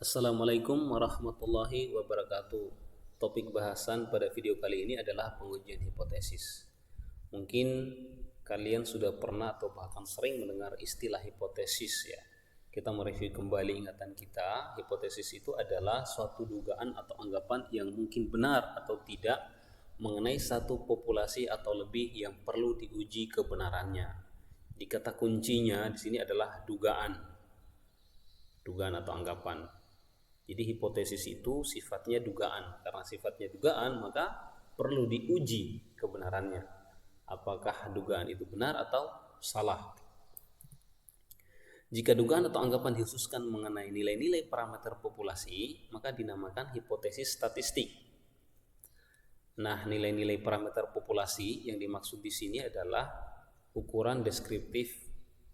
Assalamualaikum warahmatullahi wabarakatuh. Topik bahasan pada video kali ini adalah pengujian hipotesis. Mungkin kalian sudah pernah atau bahkan sering mendengar istilah hipotesis ya. Kita mereview kembali ingatan kita. Hipotesis itu adalah suatu dugaan atau anggapan yang mungkin benar atau tidak mengenai satu populasi atau lebih yang perlu diuji kebenarannya. Di kata kuncinya di sini adalah dugaan atau anggapan. Jadi hipotesis itu sifatnya dugaan. Karena sifatnya dugaan, maka perlu diuji kebenarannya. Apakah dugaan itu benar atau salah? Jika dugaan atau anggapan dikhususkan mengenai nilai-nilai parameter populasi, maka dinamakan hipotesis statistik. Nah, nilai-nilai parameter populasi yang dimaksud di sini adalah ukuran deskriptif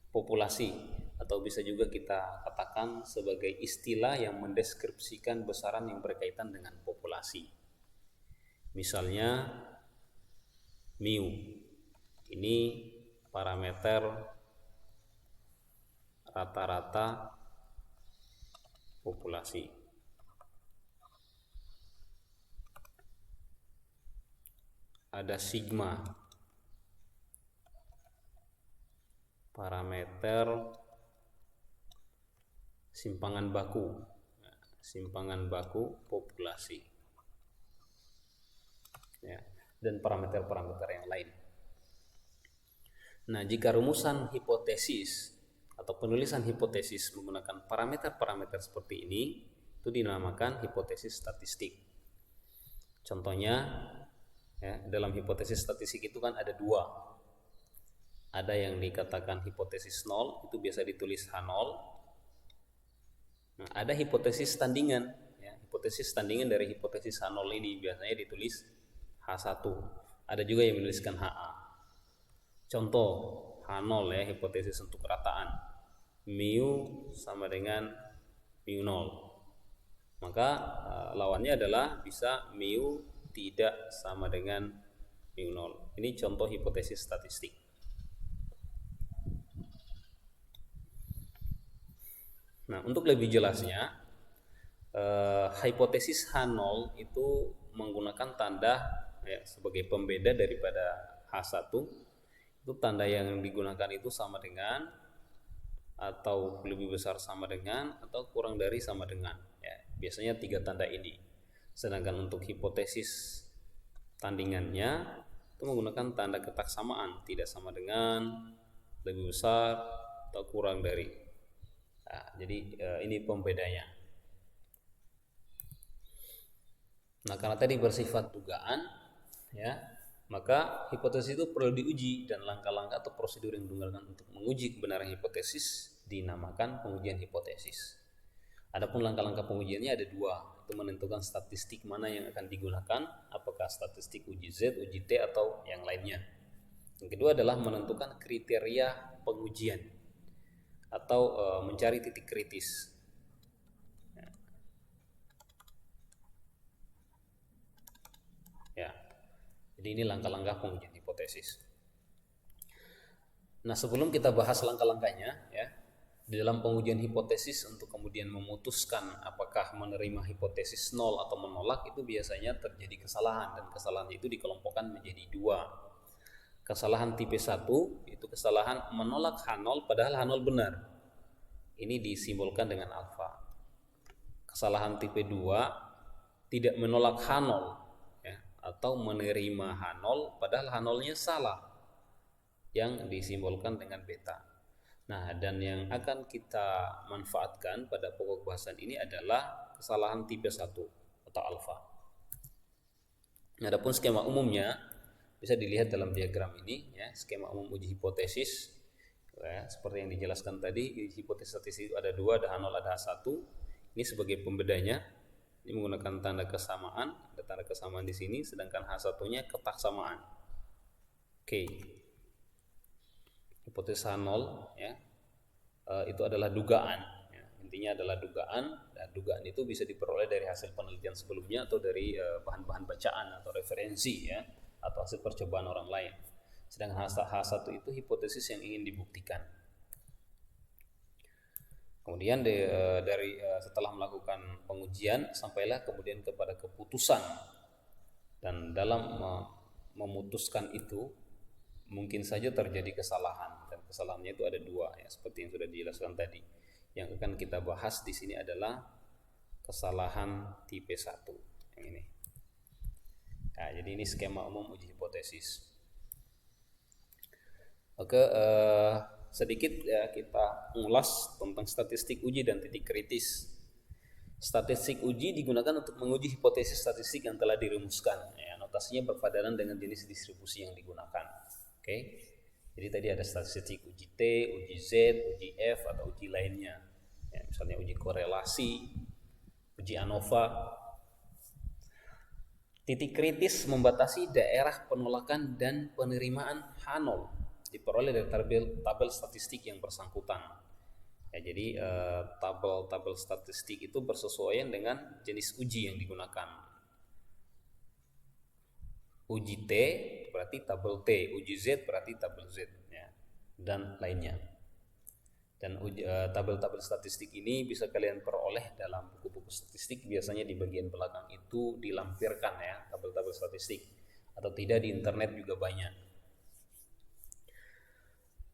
populasi, atau bisa juga kita katakan sebagai istilah yang mendeskripsikan besaran yang berkaitan dengan populasi. Misalnya mu, ini parameter rata-rata populasi. Ada sigma, parameter simpangan baku populasi ya, dan parameter-parameter yang lain. Nah, jika rumusan hipotesis atau penulisan hipotesis menggunakan parameter-parameter seperti ini, itu dinamakan hipotesis statistik. Contohnya ya, dalam hipotesis statistik itu kan ada dua. Ada yang dikatakan hipotesis 0, itu biasa ditulis H0. Nah, ada hipotesis tandingan ya. Hipotesis tandingan dari hipotesis H0 ini biasanya ditulis H1. Ada juga yang menuliskan HA. Contoh H0 ya, hipotesis untuk kerataan. Mu sama dengan mu 0. Maka lawannya adalah bisa mu tidak sama dengan mu 0. Ini contoh hipotesis statistik. Nah, untuk lebih jelasnya, hipotesis H0 itu menggunakan tanda ya, sebagai pembeda daripada H1. Itu tanda yang digunakan itu sama dengan, atau lebih besar sama dengan, atau kurang dari sama dengan ya. Biasanya 3 tanda ini. Sedangkan untuk hipotesis tandingannya itu menggunakan tanda ketaksamaan, tidak sama dengan, lebih besar, atau kurang dari. Nah, jadi ini pembedanya. Nah, karena tadi bersifat dugaan ya, maka hipotesis itu perlu diuji, dan langkah-langkah atau prosedur yang digunakan untuk menguji kebenaran hipotesis dinamakan pengujian hipotesis. Adapun langkah-langkah pengujiannya ada 2, itu menentukan statistik mana yang akan digunakan, apakah statistik uji Z, uji T, atau yang lainnya. Yang kedua adalah menentukan kriteria pengujian atau mencari titik kritis. Ya. Jadi ini langkah-langkah pengujian hipotesis. Nah, sebelum kita bahas langkah-langkahnya ya, di dalam pengujian hipotesis untuk kemudian memutuskan apakah menerima hipotesis 0 atau menolak, itu biasanya terjadi kesalahan, dan kesalahan itu dikelompokkan menjadi 2. Kesalahan tipe 1 itu kesalahan menolak H0 padahal H0 benar. Ini disimbolkan dengan alfa. Kesalahan tipe 2 tidak menolak H0 ya, atau menerima H0 padahal H0-nya salah, yang disimbolkan dengan beta. Nah, dan yang akan kita manfaatkan pada pokok bahasan ini adalah kesalahan tipe 1 atau alfa. Adapun skema umumnya bisa dilihat dalam diagram ini ya, skema umum uji hipotesis ya, seperti yang dijelaskan tadi. Hipotesis statistik itu ada 2, ada H0, ada H1. Ini sebagai pembedanya, ini menggunakan tanda kesamaan, ada tanda kesamaan di sini, sedangkan H1-nya ketaksamaan. Oke. Hipotesis H0 ya, itu adalah dugaan ya. Intinya adalah dugaan, dan dugaan itu bisa diperoleh dari hasil penelitian sebelumnya atau dari bahan-bahan bacaan atau referensi ya, atau hasil percobaan orang lain. Sedangkan H1 itu hipotesis yang ingin dibuktikan. Kemudian setelah melakukan pengujian sampailah kemudian kepada keputusan, dan dalam memutuskan itu mungkin saja terjadi kesalahan, dan kesalahannya itu ada dua ya, seperti yang sudah dijelaskan tadi. Yang akan kita bahas di sini adalah kesalahan tipe 1 yang ini. Nah, jadi ini skema umum uji hipotesis. Oke, sedikit ya kita ulas tentang statistik uji dan titik kritis. Statistik uji digunakan untuk menguji hipotesis statistik yang telah dirumuskan. Ya, notasinya berpadanan dengan jenis distribusi yang digunakan. Oke, jadi tadi ada statistik uji T, uji Z, uji F atau uji lainnya. Ya, misalnya uji korelasi, uji ANOVA. Titik kritis membatasi daerah penolakan dan penerimaan H0 diperoleh dari tabel statistik yang bersangkutan. Ya, jadi tabel statistik itu bersesuaian dengan jenis uji yang digunakan. Uji T berarti tabel T, uji Z berarti tabel Z, ya, dan lainnya. Dan tabel-tabel statistik ini bisa kalian peroleh dalam buku-buku statistik. Biasanya di bagian belakang itu dilampirkan ya tabel-tabel statistik, atau tidak di internet juga banyak.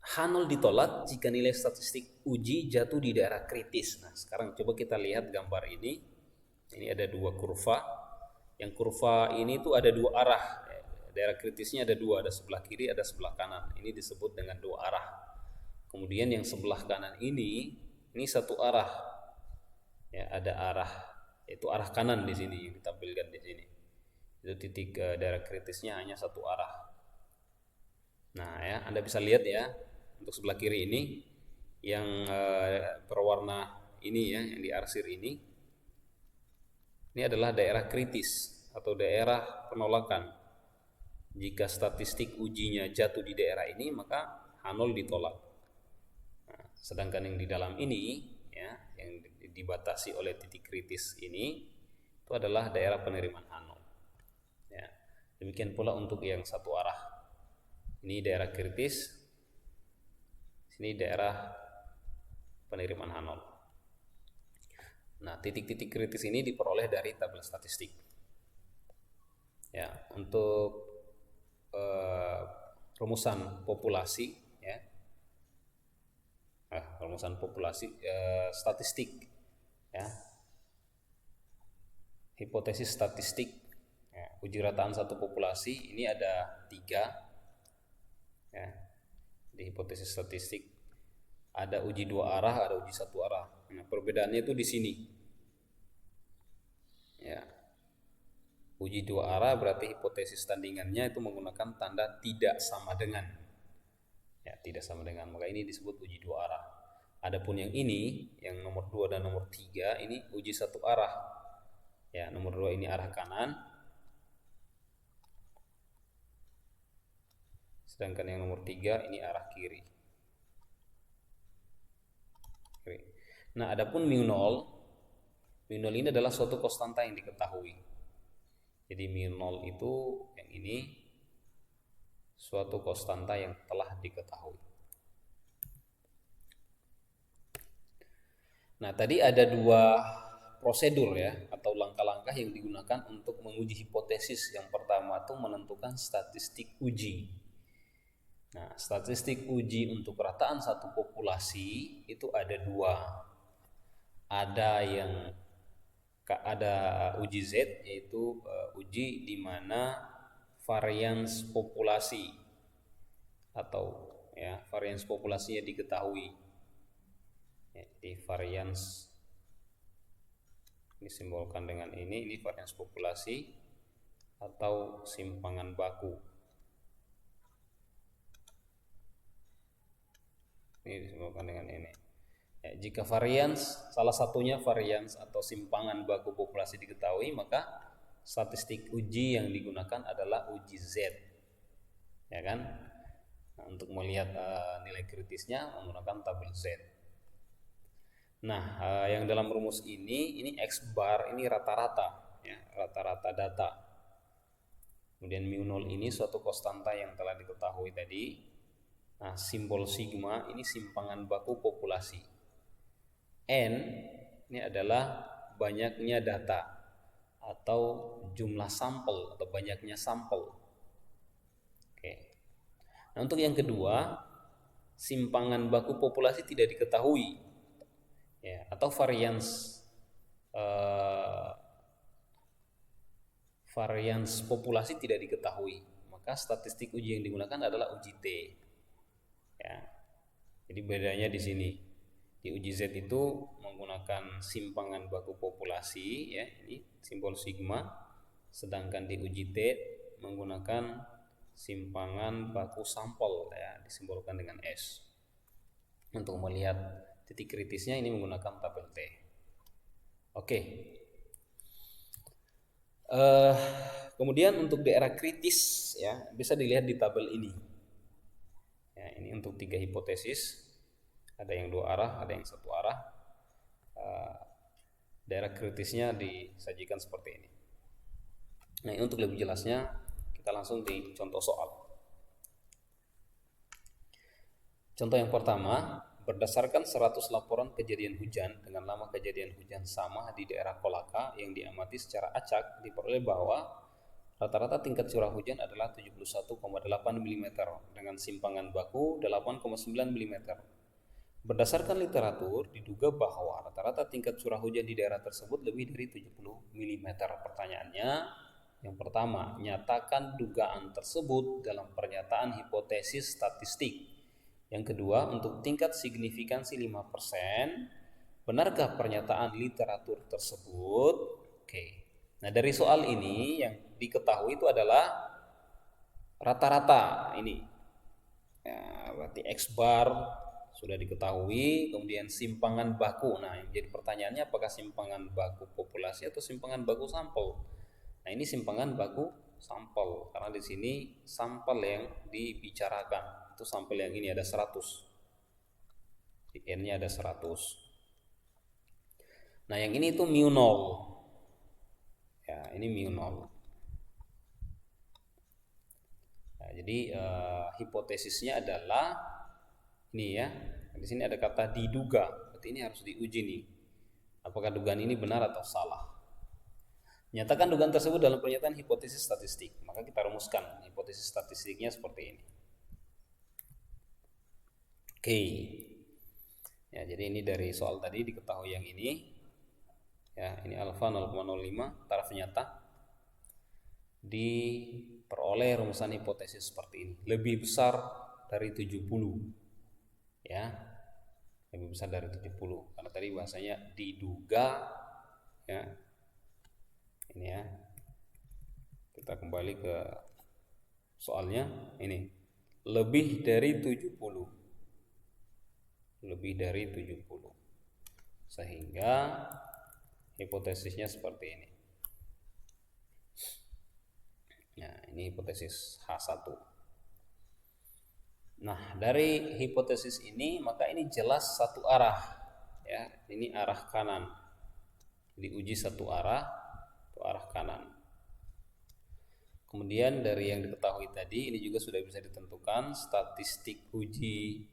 H0 ditolak jika nilai statistik uji jatuh di daerah kritis. Nah, sekarang coba kita lihat gambar ini. Ini ada dua kurva. Yang kurva ini tuh ada dua arah. Daerah kritisnya ada dua, ada sebelah kiri, ada sebelah kanan. Ini disebut dengan dua arah. Kemudian yang sebelah kanan ini satu arah. Ya, ada arah, itu arah kanan di sini yang ditampilkan di sini. Itu titik daerah kritisnya hanya satu arah. Nah, ya, Anda bisa lihat ya, untuk sebelah kiri ini yang berwarna ini ya, yang diarsir ini adalah daerah kritis atau daerah penolakan. Jika statistik ujinya jatuh di daerah ini, maka H0 ditolak. Sedangkan yang di dalam ini ya, yang dibatasi oleh titik kritis ini itu adalah daerah penerimaan H0. Ya. Demikian pula untuk yang satu arah. Ini daerah kritis, sini daerah penerimaan H0. Nah, titik-titik kritis ini diperoleh dari tabel statistik. Ya, untuk rumusan populasi ya. Rumusan populasi statistik ya, hipotesis statistik ya, uji rataan satu populasi ini ada 3 ya. Di hipotesis statistik ada uji 2 arah, ada uji 1 arah. Nah, perbedaannya itu di sini ya. Uji 2 arah berarti hipotesis tandingannya itu menggunakan tanda tidak sama dengan. Ya, tidak sama dengan, maka ini disebut uji 2 arah. Adapun yang ini, yang nomor 2 dan nomor 3 ini uji 1 arah. Ya, nomor 2 ini arah kanan. Sedangkan yang nomor 3 ini arah kiri. Nah, adapun mu0 ini adalah suatu konstanta yang diketahui. Jadi mu0 itu yang ini suatu konstanta yang telah diketahui. Nah, tadi ada 2 prosedur ya, atau langkah-langkah yang digunakan untuk menguji hipotesis. Yang pertama itu menentukan statistik uji. Nah, statistik uji untuk rataan satu populasi itu ada 2. Ada uji Z, yaitu uji di mana varians populasi atau ya varians populasinya diketahui. Ya, jadi varians disimbolkan dengan ini varians populasi atau simpangan baku. Ini disimbolkan dengan ini. Ya, jika varians, salah satunya varians atau simpangan baku populasi diketahui, maka statistik uji yang digunakan adalah uji Z, ya kan? Nah, untuk melihat nilai kritisnya menggunakan tabel Z. Nah, yang dalam rumus ini X bar ini rata-rata, ya, rata-rata data. Kemudian mu0 ini suatu konstanta yang telah diketahui tadi. Nah, simbol sigma ini simpangan baku populasi. N ini adalah banyaknya data atau jumlah sampel atau banyaknya sampel. Oke. Nah, untuk yang kedua, simpangan baku populasi tidak diketahui, ya, atau varians populasi tidak diketahui, maka statistik uji yang digunakan adalah uji T. Ya. Jadi bedanya di sini. Di uji Z itu menggunakan simpangan baku populasi, ya, ini simbol sigma, sedangkan di uji T menggunakan simpangan baku sampel, ya, disimbolkan dengan S. Untuk melihat titik kritisnya ini menggunakan tabel T. Oke. Kemudian untuk daerah kritis, ya, bisa dilihat di tabel ini. Ya, ini untuk 3 hipotesis. Ada yang 2 arah, ada yang 1 arah. Daerah kritisnya disajikan seperti ini. Nah, ini untuk lebih jelasnya kita langsung di contoh soal. Contoh yang pertama, berdasarkan 100 laporan kejadian hujan dengan lama kejadian hujan sama di daerah Kolaka yang diamati secara acak, diperoleh bahwa rata-rata tingkat curah hujan adalah 71,8 mm dengan simpangan baku 8,9 mm. Berdasarkan literatur, diduga bahwa rata-rata tingkat curah hujan di daerah tersebut lebih dari 70 mm. Pertanyaannya, yang pertama, nyatakan dugaan tersebut dalam pernyataan hipotesis statistik. Yang kedua, untuk tingkat signifikansi 5%, benarkah pernyataan literatur tersebut? Oke. Nah, dari soal ini yang diketahui itu adalah rata-rata ini. Ya, berarti X bar sudah diketahui, kemudian simpangan baku. Nah, yang jadi pertanyaannya apakah simpangan baku populasi atau simpangan baku sampel? Nah, ini simpangan baku sampel karena di sini sampel yang dibicarakan. Itu sampel yang ini ada 100. Di N-nya ada 100. Nah, yang ini itu mu 0. Ya, ini mu 0. Nah, jadi hipotesisnya adalah ini, ya. Di sini ada kata diduga. Berarti ini harus diuji nih. Apakah dugaan ini benar atau salah? Nyatakan dugaan tersebut dalam pernyataan hipotesis statistik. Maka kita rumuskan hipotesis statistiknya seperti ini. Oke. Ya, jadi ini dari soal tadi diketahui yang ini. Ya, ini alfa 0,05 taraf nyata. Diperoleh rumusan hipotesis seperti ini. Lebih besar dari 70. Ya, lebih besar dari 70 karena tadi bahasanya diduga, ya. Ini, ya, kita kembali ke soalnya. Ini lebih dari 70, lebih dari 70, sehingga hipotesisnya seperti ini. Nah, ini hipotesis H1. Nah, dari hipotesis ini maka ini jelas satu arah, ya. Ini arah kanan. Diuji satu arah, itu arah kanan. Kemudian dari yang diketahui tadi ini juga sudah bisa ditentukan statistik uji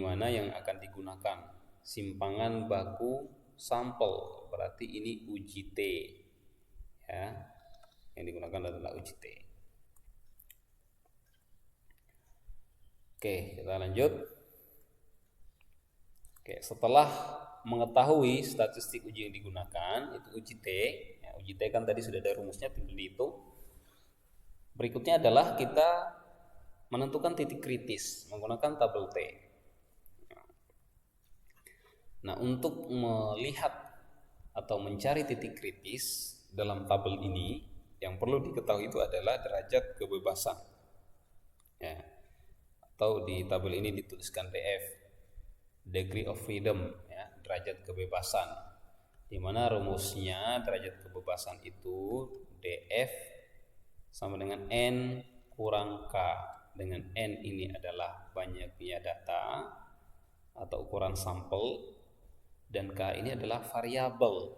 mana yang akan digunakan. Simpangan baku sampel, berarti ini uji T, ya. Yang digunakan adalah uji T. Oke, kita lanjut. Oke, setelah mengetahui statistik uji yang digunakan, itu uji T. Ya, uji T kan tadi sudah ada rumusnya, tinggal dihitung. Berikutnya adalah kita menentukan titik kritis menggunakan tabel T. Nah, untuk melihat atau mencari titik kritis dalam tabel ini, yang perlu diketahui itu adalah derajat kebebasan. Ya. Atau di tabel ini dituliskan DF, degree of freedom, ya, derajat kebebasan. Di mana rumusnya derajat kebebasan itu DF sama dengan N kurang K, dengan N ini adalah banyaknya data atau ukuran sampel, dan K ini adalah variabel.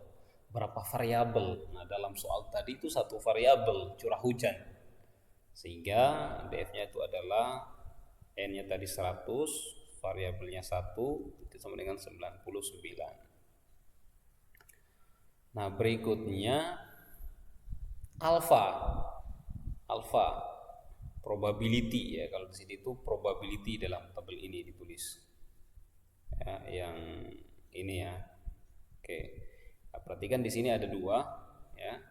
Berapa variabel? Nah, dalam soal tadi itu satu variabel, curah hujan. Sehingga DF-nya itu adalah N-nya tadi 100, variabelnya 1 itu sama dengan 99. Nah, berikutnya alfa. Alfa probability ya, kalau di sini itu probability dalam tabel ini ditulis. Ya, yang ini ya. Oke. Nah, perhatikan di sini ada dua ya.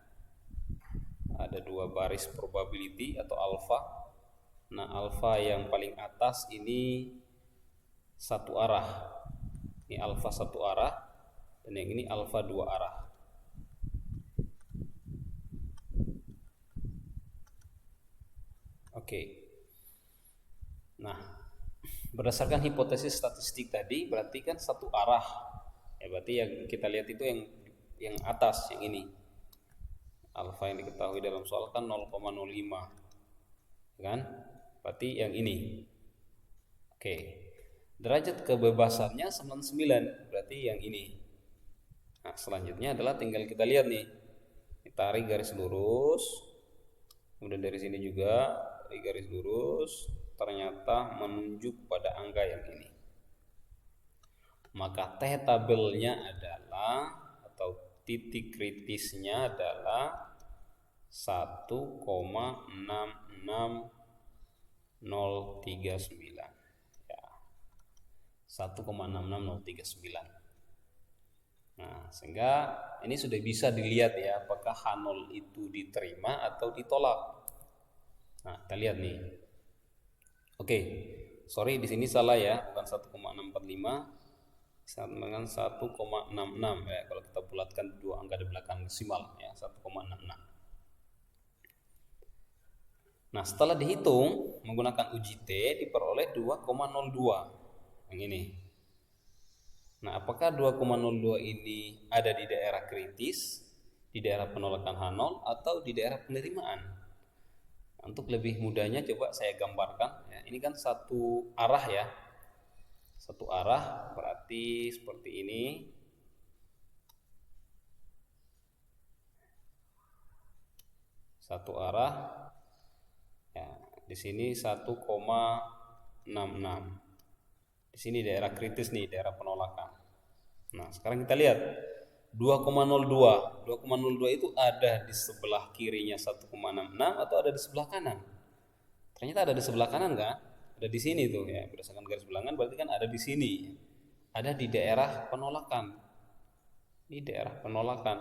Ada dua baris probability atau alfa. Nah, alfa yang paling atas ini satu arah. Ini alfa satu arah dan yang ini alfa dua arah. Oke. Nah, berdasarkan hipotesis statistik tadi berarti kan satu arah. Ya, berarti yang kita lihat itu yang atas, yang ini. Alfa yang diketahui dalam soal kan 0,05. Kan? Berarti yang ini. Oke. Derajat kebebasannya 99, berarti yang ini. Nah, selanjutnya adalah tinggal kita lihat nih. Tarik garis lurus. Kemudian dari sini juga tarik garis lurus, ternyata menunjuk pada angka yang ini. Maka T tabelnya adalah atau titik kritisnya adalah 1,66039 ya, 1,66039. Nah, sehingga ini sudah bisa dilihat ya apakah H0 itu diterima atau ditolak. Nah, kita lihat nih. Oke, sorry di sini salah ya, bukan 1,645, sama dengan 1,66 ya. Kalau kita bulatkan dua angka di belakang desimal ya, 1,66. Nah, setelah dihitung menggunakan uji T diperoleh 2,02 yang ini. Nah, apakah 2,02 ini ada di daerah kritis, di daerah penolakan H0 atau di daerah penerimaan? Untuk lebih mudahnya coba saya gambarkan ya. Ini kan satu arah ya. Satu arah berarti seperti ini. Satu arah. Ya, di sini 1,66. Di sini daerah kritis nih, daerah penolakan. Nah, sekarang kita lihat 2,02. 2,02 itu ada di sebelah kirinya 1,66 atau ada di sebelah kanan? Ternyata ada di sebelah kanan kan? Ada di sini tuh ya, berdasarkan garis bilangan berarti kan ada di sini. Ada di daerah penolakan. Ini daerah penolakan.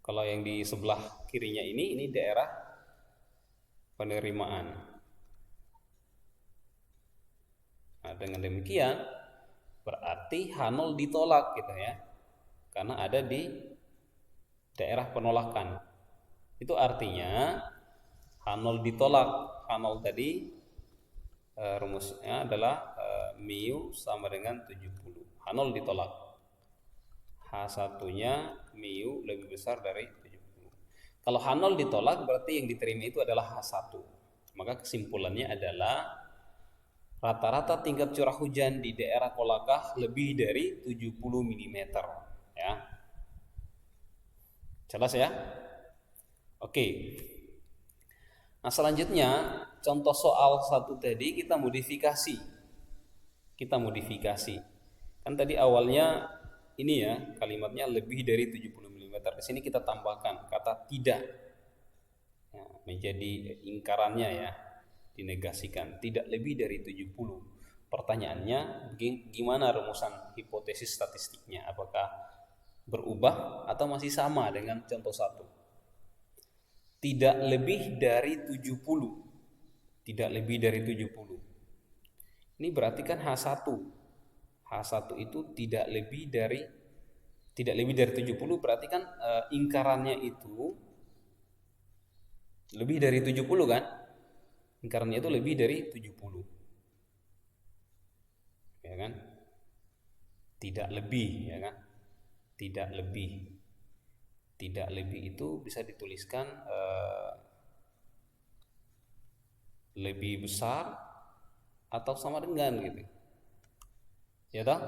Kalau yang di sebelah kirinya ini daerah penerimaan. Nah, dengan demikian berarti H0 ditolak gitu ya, karena ada di daerah penolakan. Itu artinya H0 ditolak. H0 tadi rumusnya adalah mu sama dengan 70. H0 ditolak. H1 nya mu lebih besar dari 70. Kalau H0 ditolak berarti yang diterima itu adalah H1. Maka kesimpulannya adalah rata-rata tingkat curah hujan di daerah Kolakah lebih dari 70 mm ya. Jelas ya? Oke. Nah, selanjutnya contoh soal 1 tadi kita modifikasi. Kan tadi awalnya ini ya, kalimatnya lebih dari 70 mm. Di sini kita tambahkan kata tidak. Ya, menjadi ingkarannya ya. Dinegasikan, tidak lebih dari 70. Pertanyaannya, gimana rumusan hipotesis statistiknya? Apakah berubah atau masih sama dengan contoh 1? Tidak lebih dari 70. Tidak lebih dari 70. Ini berarti kan H1. H1 itu tidak lebih dari 70, berarti kan ingkarannya itu lebih dari 70 kan? Ingkarannya itu lebih dari 70. Ya kan? Tidak lebih, ya kan? Tidak lebih. Tidak lebih itu bisa dituliskan lebih besar atau sama dengan gitu. Ya toh?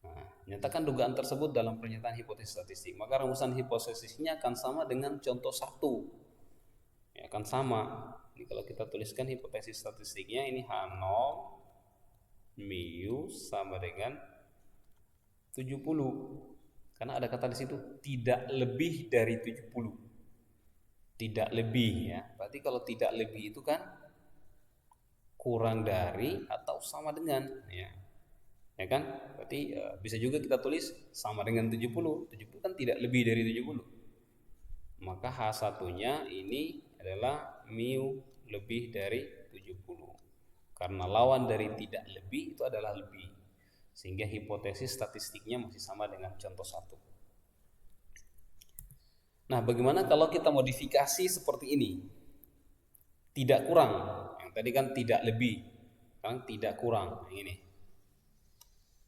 Nah, nyatakan dugaan tersebut dalam pernyataan hipotesis statistik. Maka rumusan hipotesisnya akan sama dengan contoh 1. Ya, akan sama. Jadi kalau kita tuliskan hipotesis statistiknya ini H0 mu sama dengan 70. Karena ada kata di situ tidak lebih dari 70. Tidak lebih ya. Berarti kalau tidak lebih itu kan kurang dari atau sama dengan ya. Ya kan? Berarti bisa juga kita tulis sama dengan 70. 70 kan tidak lebih dari 70. Maka H1-nya ini adalah mu lebih dari 70. Karena lawan dari tidak lebih itu adalah lebih. Sehingga hipotesis statistiknya masih sama dengan contoh 1. Nah, bagaimana kalau kita modifikasi seperti ini? Tidak kurang. Yang tadi kan tidak lebih. Sekarang tidak kurang. Yang ini.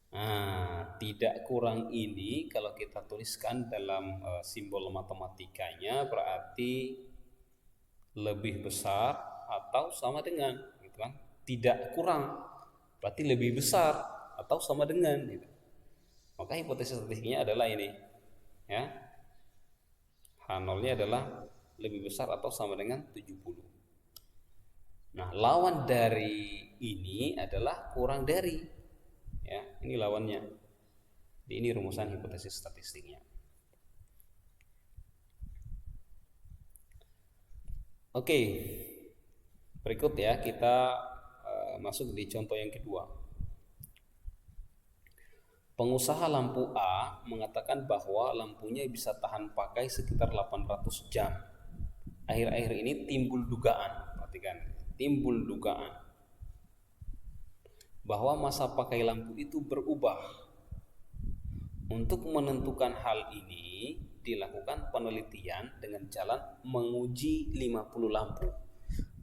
Nah, tidak kurang ini kalau kita tuliskan dalam simbol matematikanya berarti lebih besar atau sama dengan, gitu kan? Tidak kurang berarti lebih besar atau sama dengan, gitu. Maka hipotesis statistiknya adalah ini, ya. H0-nya adalah lebih besar atau sama dengan 70. Nah, lawan dari ini adalah kurang dari. Ya, ini lawannya. Ini rumusan hipotesis statistiknya. Oke. Berikut ya, kita masuk di contoh yang kedua. Pengusaha lampu A mengatakan bahwa lampunya bisa tahan pakai sekitar 800 jam. Akhir-akhir ini timbul dugaan, perhatikan, timbul dugaan bahwa masa pakai lampu itu berubah. Untuk menentukan hal ini dilakukan penelitian dengan jalan menguji 50 lampu.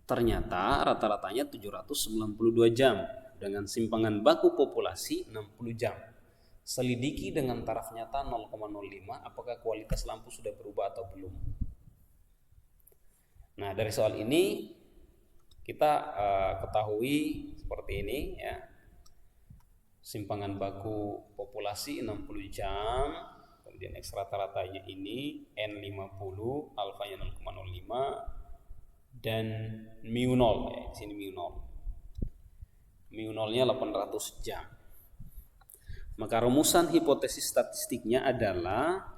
Ternyata rata-ratanya 792 jam dengan simpangan baku populasi 60 jam. Selidiki dengan taraf nyata 0,05 apakah kualitas lampu sudah berubah atau belum. Nah, dari soal ini kita ketahui seperti ini ya. Simpangan baku populasi 60 jam, kemudian X rata-ratanya ini N50, alfanya 0,05 dan mu 0 ya, di sini mu 0. Mu 0-nya 800 jam. Maka rumusan hipotesis statistiknya adalah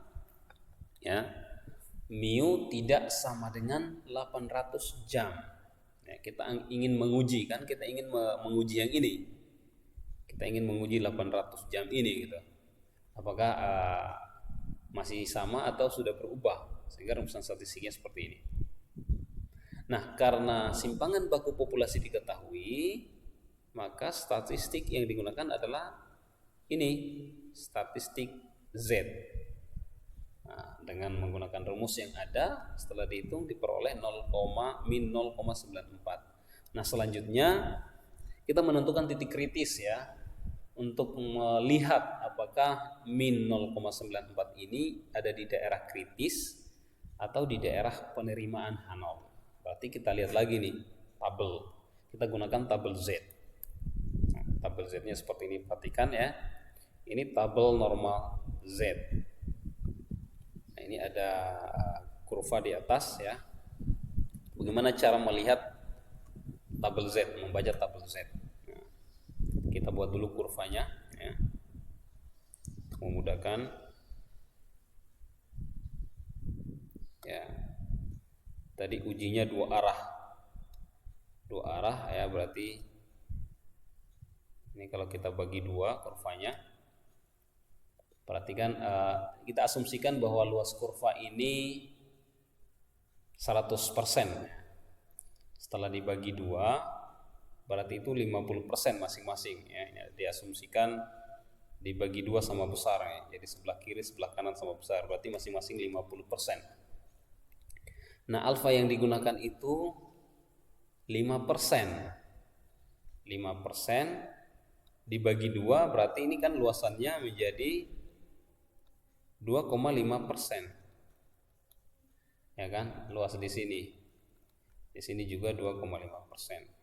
ya, mu tidak sama dengan 800 jam. Ya, kita ingin menguji kan, kita ingin menguji yang ini. Kita ingin menguji 800 jam ini gitu. Apakah masih sama atau sudah berubah? Sehingga rumusan statistiknya seperti ini. Nah, karena simpangan baku populasi diketahui, maka statistik yang digunakan adalah ini, statistik Z. Nah, dengan menggunakan rumus yang ada, setelah dihitung diperoleh min 0,94. Nah, selanjutnya kita menentukan titik kritis ya, untuk melihat apakah min 0,94 ini ada di daerah kritis atau di daerah penerimaan H0. Berarti kita lihat lagi nih tabel. Kita gunakan tabel Z. Nah, tabel Z-nya seperti ini, perhatikan ya. Ini tabel normal Z. Nah, ini ada kurva di atas ya. Bagaimana cara melihat tabel Z, membaca tabel Z? Kita buat dulu kurvanya ya, untuk memudahkan ya. Tadi ujinya dua arah ya, berarti ini kalau kita bagi dua kurvanya, perhatikan kita asumsikan bahwa luas kurva ini 100%. Setelah dibagi dua berarti itu 50% masing-masing ya. Diasumsikan dibagi dua sama besar ya. Jadi sebelah kiri sebelah kanan sama besar, berarti masing-masing 50%. Nah, alfa yang digunakan itu 5%. 5% dibagi dua berarti ini kan luasannya menjadi 2,5%. Ya kan? Luas di sini. Di sini juga 2,5%.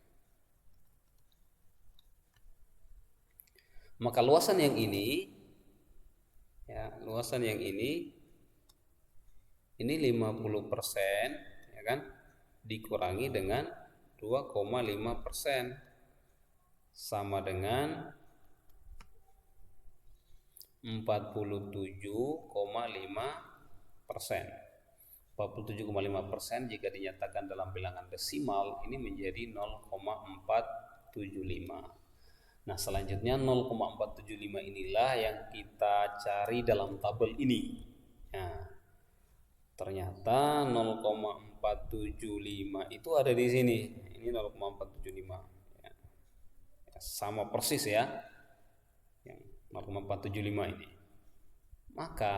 Maka luasan yang ini ya, luasan yang ini 50% ya kan, dikurangi dengan 2,5% sama dengan 47,5%. 47,5% jika dinyatakan dalam bilangan desimal ini menjadi 0,475. Nah, selanjutnya 0,475 inilah yang kita cari dalam tabel ini. Nah, ternyata 0,475 itu ada di sini. Ini 0,475. Ya, sama persis ya. Yang 0,475 ini. Maka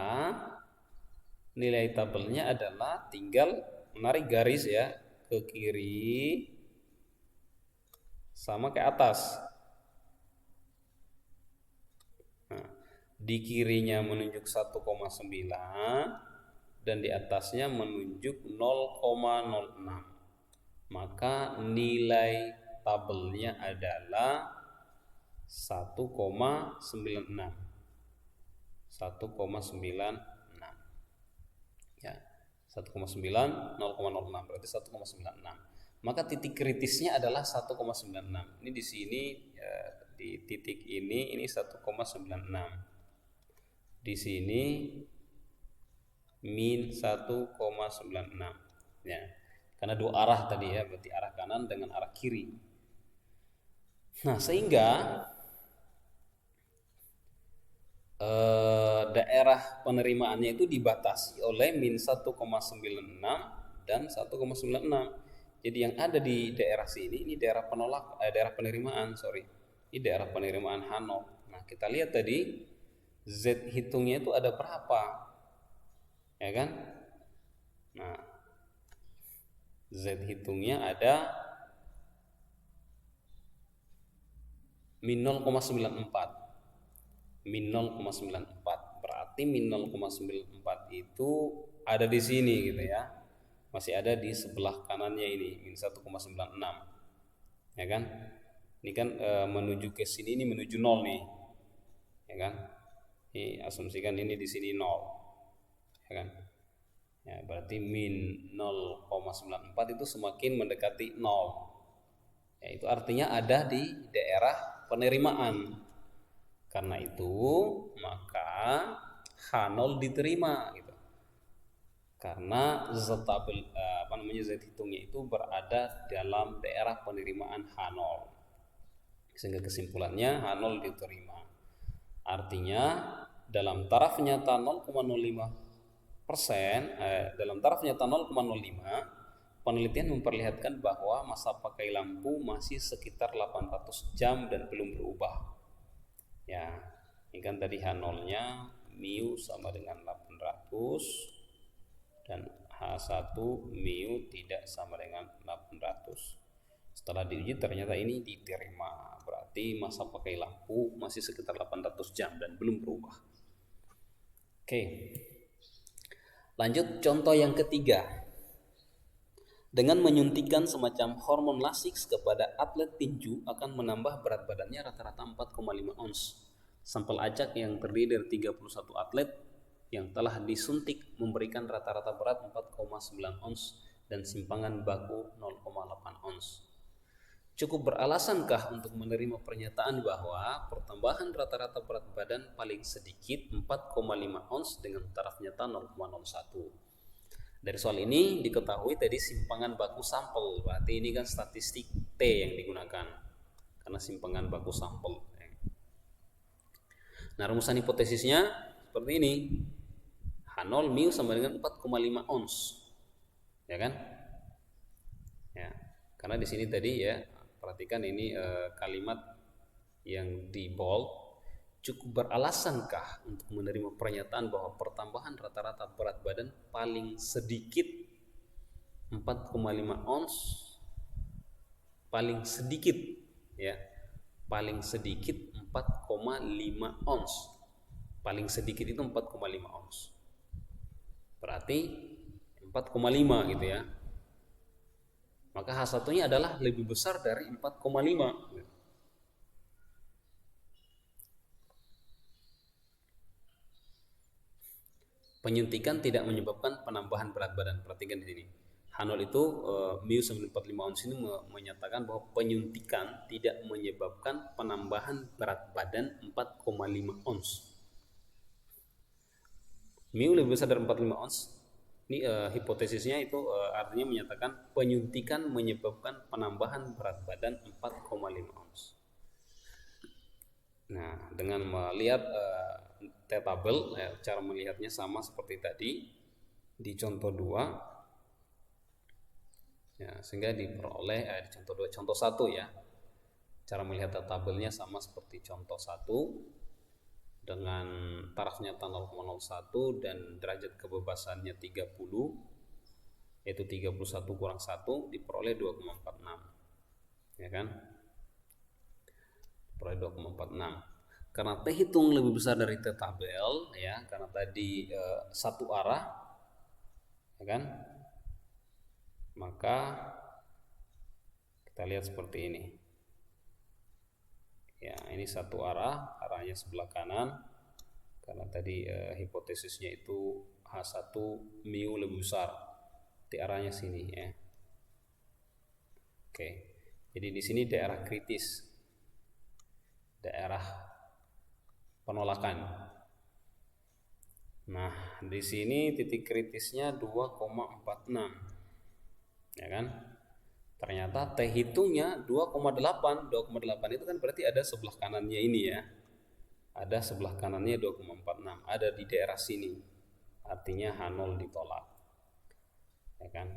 nilai tabelnya adalah tinggal menarik garis ya ke kiri sama ke atas. Nah, di kirinya menunjuk 1,9 dan di atasnya menunjuk 0,06. Maka nilai tabelnya adalah 1,96. 1,96. Ya, 1,9 0,06 berarti 1,96. Maka titik kritisnya adalah 1,96. Ini di sini di titik ini 1,96. Di sini min 1,96. Ya. Karena dua arah tadi ya, berarti arah kanan dengan arah kiri. Nah, sehingga daerah penerimaannya itu dibatasi oleh min 1,96 dan 1,96. Jadi yang ada di daerah sini ini daerah daerah penerimaan, Ini daerah penerimaan H0. Nah, kita lihat tadi Z hitungnya itu ada berapa? Ya kan? Nah, Z hitungnya ada min 0,94. Min 0,94. Berarti min 0,94 itu ada di sini gitu ya. Masih ada di sebelah kanannya ini, min 1,96. Ya kan? Ini kan menuju ke sini, ini menuju 0 nih. Ya kan? Ini asumsikan ini di sini 0. Ya kan? Ya, berarti min 0,94 itu semakin mendekati 0. Ya, itu artinya ada di daerah penerimaan. Karena itu maka H0 diterima gitu. Karena Z hitungnya itu berada dalam daerah penerimaan H0. Sehingga kesimpulannya H0 diterima. Artinya dalam taraf nyata 0,05%, dalam taraf nyata 0,05, penelitian memperlihatkan bahwa masa pakai lampu masih sekitar 800 jam dan belum berubah. Ya, ini kan tadi H0-nya mu sama dengan 800 dan H1 mu tidak sama dengan 800. Setelah diuji ternyata ini diterima. Berarti masa pakai lampu masih sekitar 800 jam dan belum berubah. Oke. Lanjut contoh yang ketiga. Dengan menyuntikkan semacam hormon Lasix kepada atlet tinju akan menambah berat badannya rata-rata 4,5 ons. Sampel acak yang terdiri dari 31 atlet yang telah disuntik memberikan rata-rata berat 4,9 ons dan simpangan baku 0,8 ons. Cukup beralasankah untuk menerima pernyataan bahwa pertambahan rata-rata berat badan paling sedikit 4,5 ons dengan taraf nyata 0,01? Dari soal ini diketahui tadi simpangan baku sampel, berarti ini kan statistik T yang digunakan karena simpangan baku sampel. Nah, rumusan hipotesisnya seperti ini. H0 mu sama dengan 4,5 ons. Ya kan? Ya. Karena di sini tadi ya, perhatikan ini kalimat yang di bold. Cukup beralasankah untuk menerima pernyataan bahwa pertambahan rata-rata berat badan paling sedikit 4,5 ons, paling sedikit ya, paling sedikit 4,5 ons, paling sedikit itu 4,5 ons, berarti 4,5 gitu ya. Maka H1-nya adalah lebih besar dari 4,5. Penyuntikan tidak menyebabkan penambahan berat badan. Perhatikan di sini. Hanol itu Miu 945 ons ini menyatakan bahwa penyuntikan tidak menyebabkan penambahan berat badan 4,5 ons. Miu lebih besar dari 45 ons. Ini hipotesisnya itu artinya menyatakan penyuntikan menyebabkan penambahan berat badan 4,5 ons. Nah, dengan melihat T-tabel, cara melihatnya sama seperti tadi di contoh 2. Ya, sehingga diperoleh di contoh 2, contoh 1 ya. Cara melihat tabelnya sama seperti contoh 1 dengan taraf nyata 0,01 dan derajat kebebasannya 30, yaitu 31 kurang 1 diperoleh 2,46. Ya kan? Diperoleh 2,46. Karena T hitung lebih besar dari T tabel ya, karena tadi satu arah ya kan? Maka kita lihat seperti ini ya, ini satu arah, arahnya sebelah kanan karena tadi hipotesisnya itu H1 Miu lebih besar, di arahnya sini ya. Oke, jadi di sini daerah kritis, daerah penolakan. Nah, di sini titik kritisnya 2,46 ya kan. Ternyata T hitungnya 2,8. 2,8 itu kan berarti ada sebelah kanannya ini ya. Ada sebelah kanannya 2,46, ada di daerah sini. Artinya H0 ditolak. Ya kan?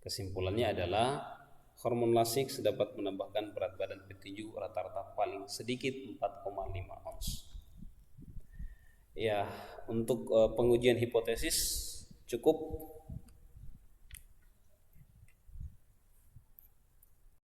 Kesimpulannya adalah hormon lasix dapat menambahkan berat badan petinju rata-rata paling sedikit 4,5 ons. Ya, untuk pengujian hipotesis cukup